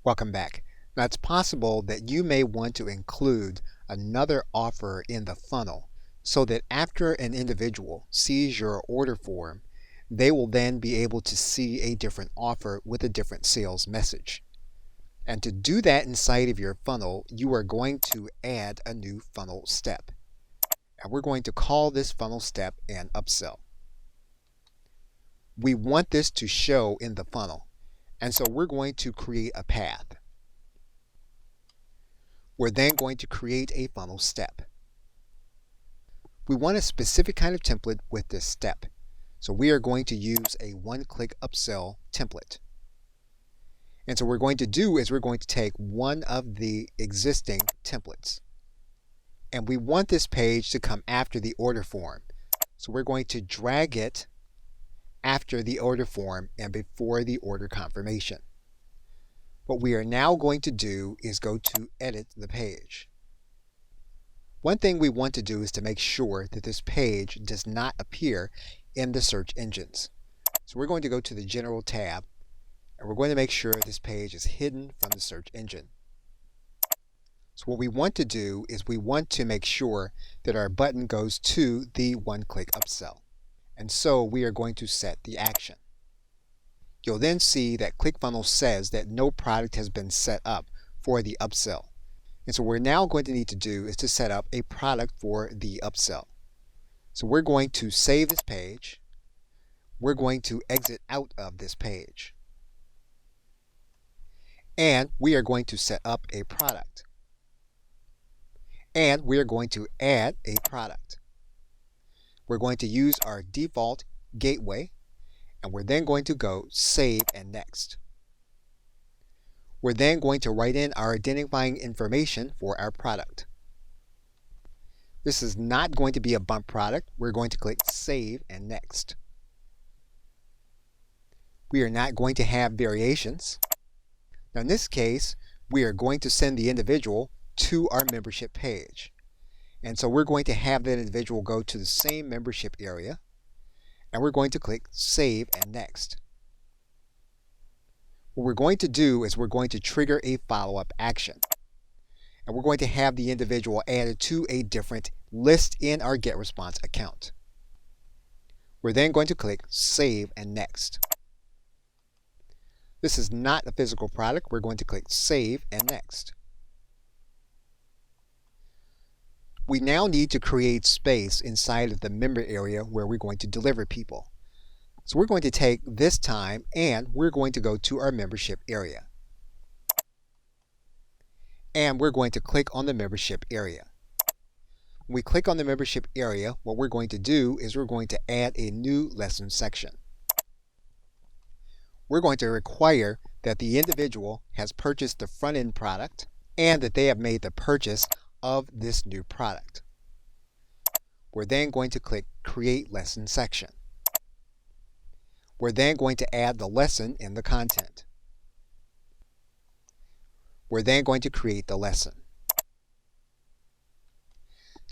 Welcome back. Now it's possible that you may want to include another offer in the funnel so that after an individual sees your order form, they will then be able to see a different offer with a different sales message. And to do that inside of your funnel, you are going to add a new funnel step. And we're going to call this funnel step an upsell. We want this to show in the funnel. And so we're going to create a path. We're then going to create a funnel step. We want a specific kind of template with this step. So we are going to use a one-click upsell template. And so what we're going to do is we're going to take one of the existing templates. And we want this page to come after the order form. So we're going to drag it after the order form and before the order confirmation. What we are now going to do is go to edit the page. One thing we want to do is to make sure that this page does not appear in the search engines. So we're going to go to the General tab and we're going to make sure this page is hidden from the search engine. So what we want to do is we want to make sure that our button goes to the one-click upsell. And so we are going to set the action. You'll then see that Clickfunnels says that no product has been set up for the upsell. And so what we're now going to need to do is to set up a product for the upsell. So we're going to save this page. We're going to exit out of this page. And we are going to set up a product. And we are going to add a product. We're going to use our default gateway, and we're then going to go Save and Next. We're then going to write in our identifying information for our product. This is not going to be a bump product. We're going to click Save and Next. We are not going to have variations. Now in this case, we are going to send the individual to our membership page. And so we're going to have that individual go to the same membership area, and we're going to click Save and Next. What we're going to do is we're going to trigger a follow-up action. And we're going to have the individual added to a different list in our GetResponse account. We're then going to click Save and Next. This is not a physical product. We're going to click Save and Next. We now need to create space inside of the member area where we're going to deliver people. So we're going to take this time and we're going to go to our membership area. And we're going to click on the membership area. When we click on the membership area, what we're going to do is we're going to add a new lesson section. We're going to require that the individual has purchased the front-end product and that they have made the purchase of this new product. We're then going to click Create Lesson Section. We're then going to add the lesson in the content. We're then going to create the lesson.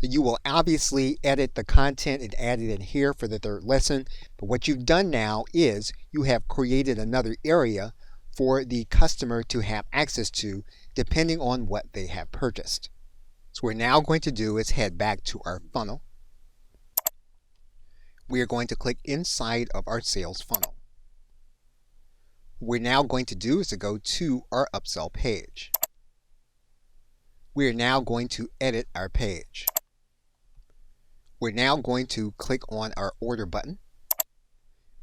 You will obviously edit the content and add it in here for the third lesson, but what you've done now is you have created another area for the customer to have access to depending on what they have purchased. So what we're now going to do is head back to our funnel. We are going to click inside of our sales funnel. What we're now going to do is to go to our upsell page. We are now going to edit our page. We're now going to click on our order button.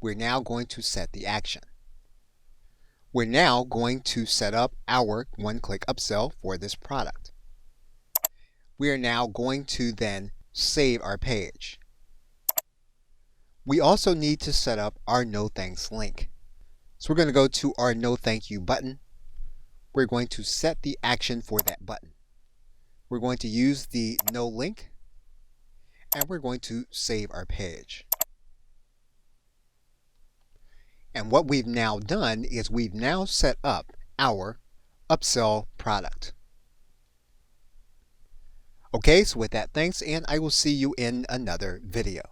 We're now going to set the action. We're now going to set up our one-click upsell for this product. We are now going to then save our page. We also need to set up our no thanks link. So we're going to go to our no thank you button. We're going to set the action for that button. We're going to use the no link and we're going to save our page. And what we've now done is we've now set up our upsell product. Okay, so with that, thanks, and I will see you in another video.